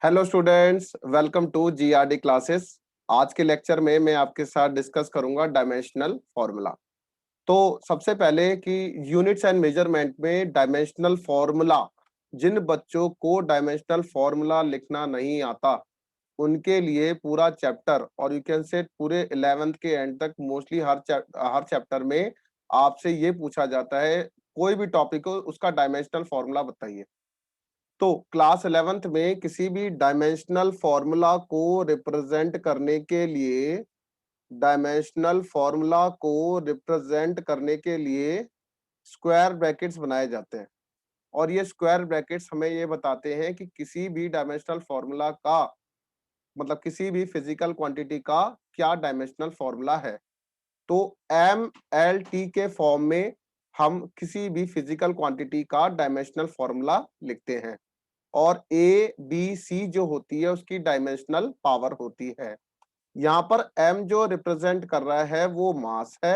Hello students, welcome to GRD classes. आज के lecture में मैं आपके साथ डिस्कस करूंगा डायमेंशनल फॉर्मूला। तो सबसे पहले कि यूनिट्स एंड मेजरमेंट में डायमेंशनल फॉर्मूला, जिन बच्चों को डायमेंशनल फॉर्मूला लिखना नहीं आता उनके लिए पूरा चैप्टर, और यू कैन से पूरे 11th के एंड तक मोस्टली हर चैप्टर में आपसे ये पूछा जाता है, कोई भी टॉपिक हो उसका डायमेंशनल फॉर्मूला बताइए। तो क्लास 11th में किसी भी डायमेंशनल फॉर्मूला को रिप्रेजेंट करने के लिए स्क्वायर ब्रैकेट्स बनाए जाते हैं। और ये स्क्वायर ब्रैकेट्स हमें ये बताते हैं कि किसी भी डायमेंशनल फॉर्मूला का, मतलब किसी भी फिजिकल क्वांटिटी का क्या डायमेंशनल फॉर्मूला है। तो एम एल टी के फॉर्म में हम किसी भी फिजिकल क्वांटिटी का डायमेंशनल फॉर्मूला लिखते हैं। और ए बी सी जो होती है उसकी डायमेंशनल पावर होती है। यहाँ पर एम जो रिप्रेजेंट कर रहा है वो मास है,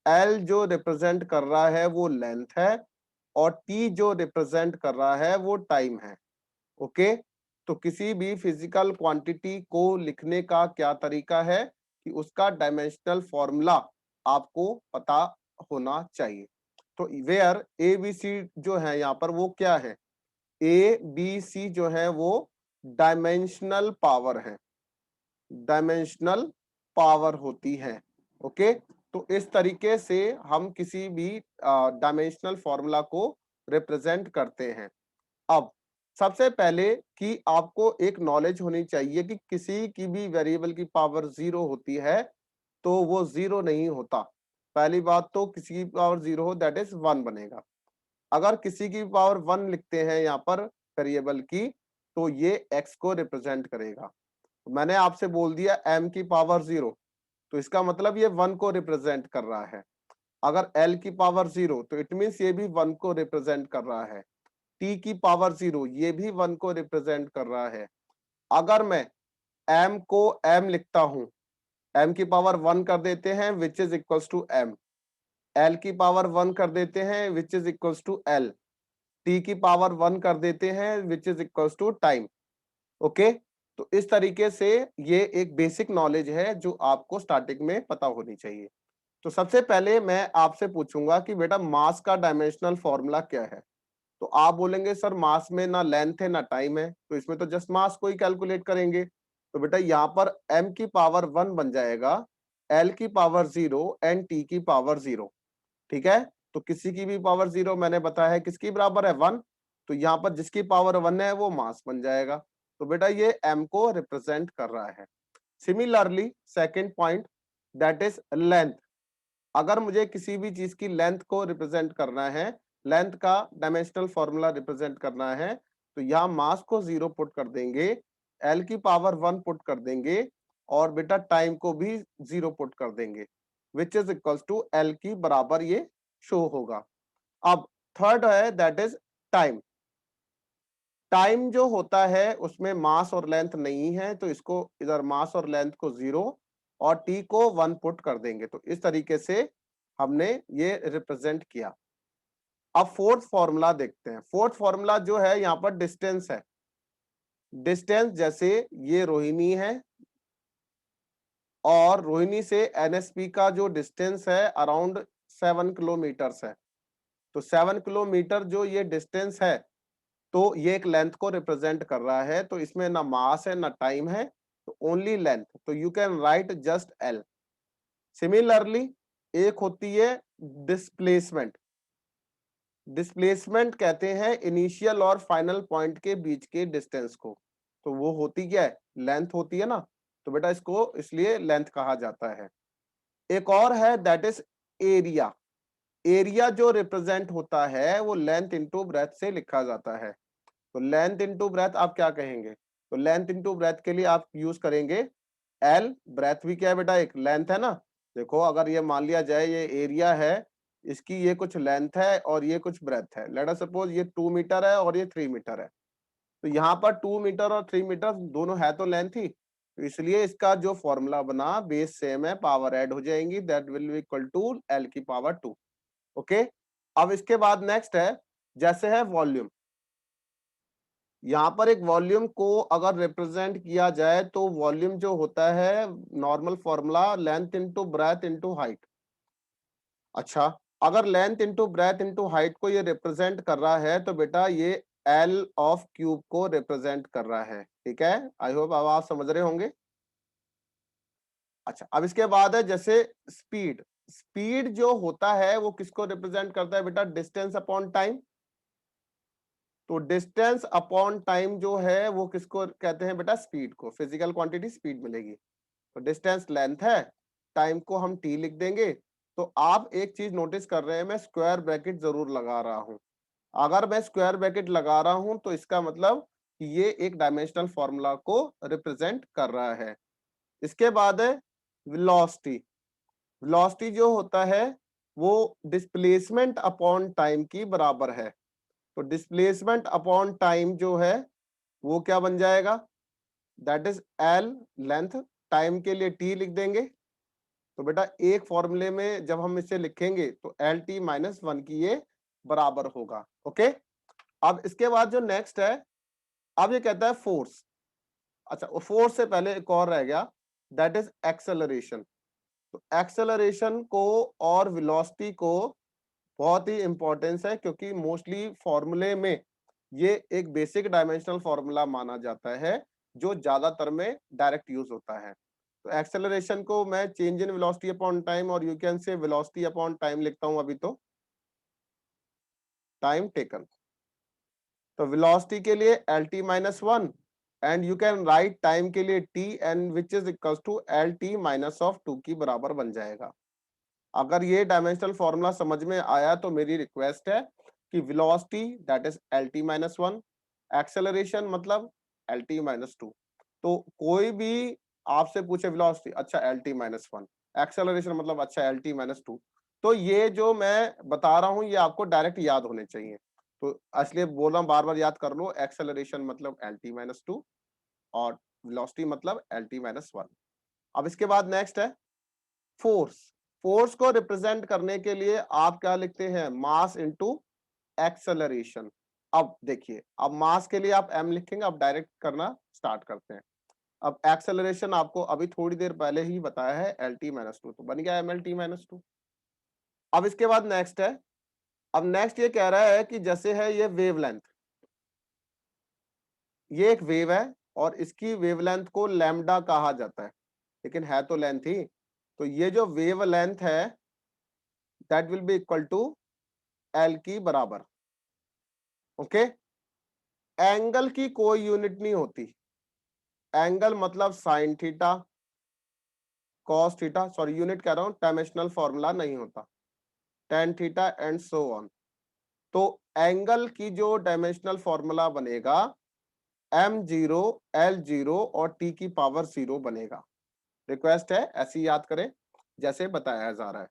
एल जो रिप्रेजेंट कर रहा है वो लेंथ है, और टी जो रिप्रेजेंट कर रहा है वो टाइम है। ओके, तो किसी भी फिजिकल क्वांटिटी को लिखने का क्या तरीका है कि उसका डायमेंशनल फॉर्मूला आपको पता होना चाहिए। तो वेयर ए बी सी जो है यहाँ पर वो क्या है, ए बी सी जो है वो डायमेंशनल पावर है, डायमेंशनल पावर होती है। ओके, तो इस तरीके से हम किसी भी डायमेंशनल फॉर्मूला को रिप्रेजेंट करते हैं। अब सबसे पहले कि आपको एक नॉलेज होनी चाहिए कि किसी की भी वेरिएबल की पावर जीरो होती है तो वो जीरो नहीं होता। पहली बात तो किसी की पावर जीरो हो दैट इज वन बनेगा। अगर किसी की पावर वन लिखते हैं यहाँ पर वेरिएबल की, तो ये एक्स को रिप्रेजेंट करेगा। मैंने आपसे बोल दिया एम की पावर जीरो, तो इसका मतलब ये वन को रिप्रेजेंट कर रहा है। अगर एल की पावर जीरो तो इट मीन्स ये भी वन को रिप्रेजेंट कर रहा है। टी की पावर जीरो ये भी वन को रिप्रेजेंट कर रहा है। अगर मैं एम को एम लिखता हूं, एम की पावर वन कर देते हैं which is equals to M, L की पावर वन कर देते हैं which is equals to L, T की पावर वन कर देते हैं which is equals to time. Okay, तो इस तरीके से ये एक बेसिक नॉलेज है जो आपको स्टार्टिंग में पता होनी चाहिए। तो सबसे पहले मैं आपसे पूछूंगा कि बेटा मास का डायमेंशनल फॉर्मूला क्या है। तो आप बोलेंगे सर मास में ना लेंथ है ना टाइम है, तो इसमें तो जस्ट मास को ही कैलकुलेट करेंगे। तो बेटा यहाँ पर एम की पावर वन बन जाएगा एल की पावर जीरो एंड टी की पावर जीरो। ठीक है, तो किसी की भी पावर जीरो मैंने बताया है किसकी बराबर है, वन। तो यहाँ पर जिसकी पावर वन है वो मास बन जाएगा। तो बेटा ये एम को रिप्रेजेंट कर रहा है। Similarly second point that is length. अगर मुझे किसी भी चीज की लेंथ को रिप्रेजेंट करना है, लेंथ का डायमेंशनल फॉर्मूला रिप्रेजेंट करना है, तो यहाँ मास को जीरो पुट कर देंगे, एल की पावर वन पुट कर देंगे, और बेटा टाइम को भी जीरो पुट कर देंगे, which is equals to L की बराबर ये शो होगा। अब थर्ड है दैट इज टाइम। टाइम जो होता है उसमें मास और लेंथ नहीं है, तो इसको इधर मास और लेंथ को जीरो और टी को वन पुट कर देंगे। तो इस तरीके से हमने ये रिप्रेजेंट किया। अब फोर्थ फॉर्मूला देखते हैं। फोर्थ फॉर्मूला जो है यहाँ पर डिस्टेंस है। डिस्टेंस जैसे ये रोहिणी है और रोहिणी से एनएसपी का जो डिस्टेंस है अराउंड 7 किलोमीटर्स है। तो 7 किलोमीटर जो ये डिस्टेंस है, तो ये एक लेंथ को रिप्रेजेंट कर रहा है। तो इसमें ना मास है ना टाइम है, तो ओनली लेंथ। तो you can right just L. Similarly एक होती है डिस्प्लेसमेंट। डिस्प्लेसमेंट कहते हैं इनिशियल और फाइनल पॉइंट के बीच के डिस्टेंस को। तो वो होती क्या है, लेंथ होती है ना। तो बेटा इसको इसलिए लेंथ कहा जाता है। एक और है दैट इज एरिया। एरिया जो रिप्रेजेंट होता है वो लेंथ इंटू ब्रेथ से लिखा जाता है। तो लेंथ इंटू ब्रेथ आप क्या कहेंगे, तो लेंथ इंटू ब्रेथ के लिए आप यूज करेंगे एल। ब्रेथ भी क्या है बेटा, एक लेंथ है ना। देखो अगर ये मान लिया जाए ये एरिया है, इसकी ये कुछ लेंथ है और ये कुछ ब्रेथ है। लेट अस सपोज ये 2 मीटर है और ये 3 मीटर है। तो यहाँ पर 2 मीटर और 3 मीटर दोनों है तो लेंथ ही, तो इसलिए इसका जो फॉर्मूला बना बेस सेम है, पावर ऐड हो जाएंगी, that will be equal to L की पावर 2। ओके, अब इसके बाद नेक्स्ट है जैसे है वॉल्यूम। यहाँ पर एक वॉल्यूम को अगर रिप्रेजेंट किया जाए तो वॉल्यूम जो होता है normal formula length into breadth into height. अच्छा, अगर length into breadth into height को ये रिप्रेजेंट कर रहा है तो बेटा ये एल ऑफ क्यूब को रिप्रेजेंट कर रहा है। ठीक है, आई होप अब आप समझ रहे होंगे। अच्छा, अब इसके बाद है जैसे स्पीड। स्पीड जो होता है वो किसको रिप्रेजेंट करता है बेटा? Distance upon time. तो डिस्टेंस अपॉन टाइम जो है वो किसको कहते हैं बेटा? स्पीड को। फिजिकल क्वांटिटी स्पीड मिलेगी। तो डिस्टेंस लेंथ है, टाइम को हम टी लिख देंगे। तो आप एक चीज नोटिस कर रहे हैं, मैं स्क्वायर ब्रैकेट जरूर लगा रहा हूं। अगर मैं स्क्वायर ब्रैकेट लगा रहा हूं तो इसका मतलब कि ये एक डायमेंशनल फॉर्मूला को रिप्रेजेंट कर रहा है। इसके बाद है वेलोसिटी। वेलोसिटी जो होता है वो डिस्प्लेसमेंट अपॉन टाइम की बराबर है। तो डिस्प्लेसमेंट अपॉन टाइम जो है वो क्या बन जाएगा? That is L length, time के लिए टी लिख देंगे। तो बेटा एक फॉर्मूले में जब हम इसे लिखेंगे तो एल टी माइनस वन की ये बराबर होगा। ओके, अब इसके बाद जो नेक्स्ट है, अब ये कहता है फोर्स। अच्छा, और फोर्स से पहले एक और रह गया, दैट इज एक्सेलरेशन। तो एक्सेलरेशन को और वेलोसिटी को बहुत ही इंपॉर्टेंस है, क्योंकि मोस्टली फॉर्मूले में ये एक बेसिक डायमेंशनल फॉर्मूला माना जाता है जो ज्यादातर में डायरेक्ट यूज होता है। तो एक्सेलरेशन को मैं change in velocity upon time और you can say velocity upon time लिखता हूं अभी तो, टाइम टेकन। तो वेलोसिटी के लिए L T minus one and you can write time के लिए T and which is equal to L T minus of two की बराबर बन जाएगा। अगर ये डायमेंशनल फॉर्मूला समझ में आया तो मेरी रिक्वेस्ट है कि velocity that is L T minus one, acceleration मतलब एल टी माइनस टू। तो कोई भी आपसे पूछे वेलोसिटी, अच्छा L T minus one, acceleration मतलब अच्छा एल टी माइनस टू, तो ये जो मैं बता रहा हूं ये आपको डायरेक्ट याद होने चाहिए। तो इसलिए बोल रहा हूं, बार बार याद कर लो, एक्सेलरेशन मतलब एल टी माइनस टू और वेलोसिटी मतलब एल टी माइनस वन। अब इसके बाद नेक्स्ट है फोर्स। फोर्स को रिप्रेजेंट करने के लिए आप क्या लिखते हैं? Mass into acceleration. अब देखिए, अब मास के लिए आप एम लिखेंगे, अब डायरेक्ट करना स्टार्ट करते हैं। अब एक्सेलरेशन आपको अभी थोड़ी देर पहले ही बताया है एल टी माइनस टू, तो बन गया M L T minus two. अब इसके बाद नेक्स्ट है, अब नेक्स्ट ये कह रहा है कि जैसे है ये वेवलेंथ, ये एक वेव है और इसकी वेवलेंथ को लैम्डा कहा जाता है, लेकिन है तो लेंथ ही। तो ये जो वेव लेंथ है that will be equal to L की बराबर। ओके, एंगल की कोई यूनिट नहीं होती। एंगल मतलब sine theta, cos theta, sorry unit कह रहा हूं, डायमेंशनल फॉर्मूला नहीं होता, tan theta and so on. तो एंगल की जो डायमेंशनल फॉर्मूला बनेगा एम जीरो, एल जीरो और टी की पावर जीरो बनेगा। रिक्वेस्ट है ऐसे ही याद करें जैसे बताया जा रहा है।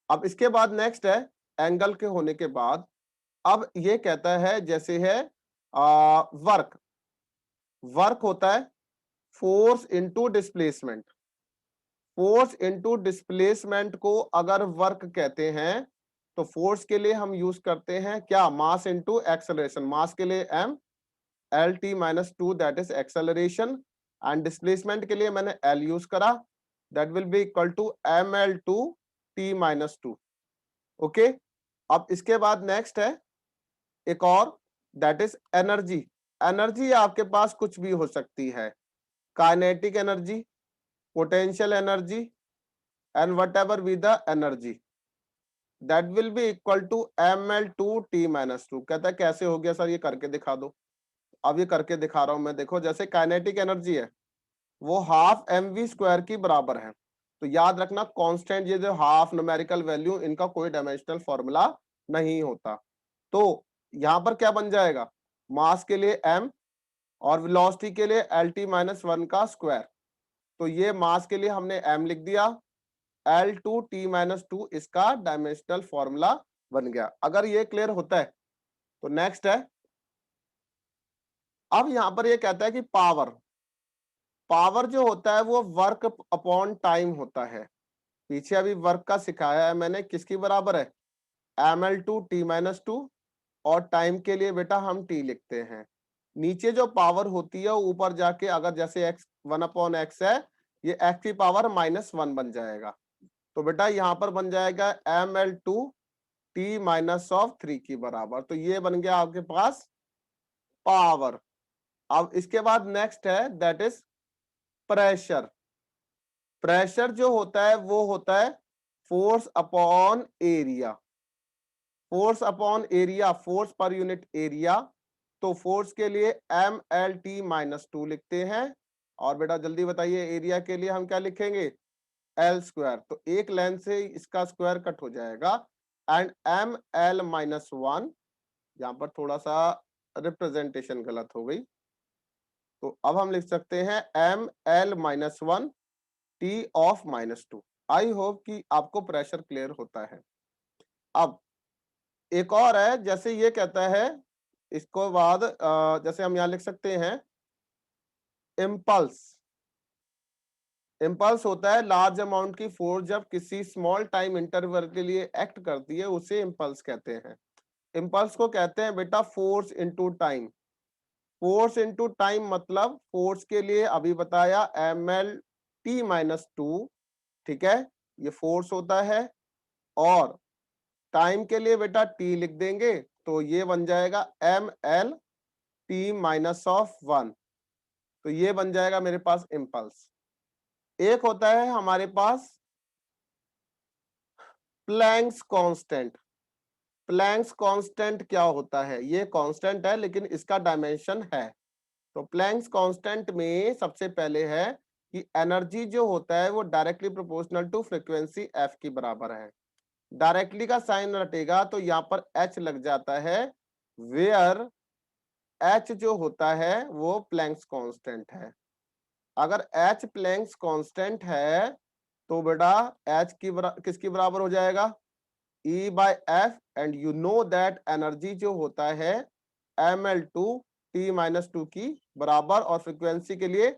अब इसके बाद नेक्स्ट है, एंगल के होने के बाद अब ये कहता है जैसे है वर्क। वर्क होता है force into displacement. Force into displacement को अगर वर्क कहते हैं तो फोर्स के लिए हम यूज करते हैं क्या? Mass into acceleration. मास के लिए M, L T minus two that is acceleration, and displacement के लिए मैंने एल यूज करा, that will be equal to M L two T minus two. Okay, अब इसके बाद नेक्स्ट है एक और, दैट इज एनर्जी। एनर्जी आपके पास कुछ भी हो सकती है, kinetic energy, potential energy and whatever be the energy, that will be equal to M L two T minus two. कहता है कैसे हो गया सर, ये करके दिखा दो। अब ये करके दिखा रहा हूं मैं, देखो जैसे काइनेटिक एनर्जी है वो हाफ एम वी स्क्वायर की बराबर है। तो याद रखना कांस्टेंट, ये जो हाफ न्यूमेरिकल वैल्यू, इनका कोई डायमेंशनल फॉर्मूला नहीं होता। तो यहां पर क्या बन जाएगा? मास के लिए m और वेलोसिटी के लिए एल टी माइनस वन का स्क्वायर। तो ये मास के लिए हमने m लिख दिया, L two T minus to इसका डायमेंशनल फॉर्मूला बन गया। अगर ये क्लियर होता है तो नेक्स्ट है, अब यहां पर ये कहता है कि पावर। पावर जो होता है वो वर्क अपॉन टाइम होता है। पीछे अभी वर्क का सिखाया है मैंने, किसकी बराबर है? M L two T minus two, और टाइम के लिए बेटा हम टी लिखते हैं। नीचे जो पावर होती है ऊपर जाके अगर जैसे x 1/x है, ये x की पावर -1 बन जाएगा। तो बेटा यहाँ पर बन जाएगा ml2 t-3 की बराबर। तो ये बन गया आपके पास पावर। अब इसके बाद नेक्स्ट है दैट इज प्रेशर। प्रेशर जो होता है वो होता है force upon area. Force upon area, force per unit area. तो फोर्स के लिए mlt-2 लिखते हैं। और बेटा जल्दी बताइए एरिया के लिए हम क्या लिखेंगे? L square. तो एक लेंथ से इसका स्क्वायर कट हो जाएगा। एंड ml-1, यहाँ पर थोड़ा सा रिप्रेजेंटेशन गलत हो गई, तो अब हम लिख सकते हैं ml-1 t(-2). आई होप कि आपको प्रेशर क्लियर होता है। अब एक और है, जैसे ये कहता है, इसको बाद जैसे हम यहां लिख सकते हैं इम्पल्स। इम्पल्स होता है लार्ज अमाउंट की फोर्स जब किसी स्मॉल टाइम इंटरवल के लिए एक्ट करती है, उसे इम्पल्स कहते हैं। इम्पल्स को कहते हैं बेटा force into time. Force into time मतलब फोर्स के लिए अभी बताया ml-2, ठीक है, ये फोर्स होता है। और टाइम के लिए बेटा t लिख देंगे, तो ये बन जाएगा ml-t-1। तो ये बन जाएगा मेरे पास इम्पल्स। एक होता है हमारे पास प्लैंक्स कांस्टेंट। प्लैंक्स कांस्टेंट क्या होता है? ये कांस्टेंट है लेकिन इसका डायमेंशन है। तो प्लैंक्स कांस्टेंट में सबसे पहले है कि एनर्जी जो होता है वो directly proportional to frequency F की बराबर है। डायरेक्टली का साइन रटेगा तो यहाँ पर एच लग जाता है, वेयर एच जो होता है वो प्लैंक्स कांस्टेंट है। अगर एच प्लैंक्स कांस्टेंट है तो बेटा एच किसकी बराबर हो जाएगा? E/F। And you know that energy जो होता है ml-2 की बराबर, और फ्रीक्वेंसी के लिए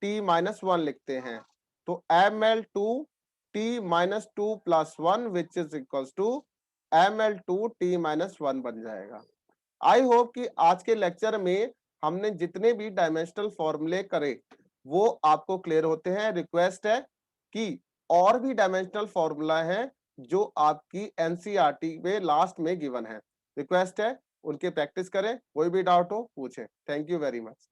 t-1 लिखते हैं। तो ml-2 plus 1 which is equals to ml-2 बन जाएगा। आई होप कि आज के लेक्चर में हमने जितने भी डायमेंशनल फॉर्मूले करे वो आपको क्लियर होते हैं। रिक्वेस्ट है कि और भी डायमेंशनल फॉर्मूला है जो आपकी एनसीईआरटी में लास्ट में गिवन है, रिक्वेस्ट है उनके प्रैक्टिस करें। कोई भी डाउट हो पूछें। Thank you very much.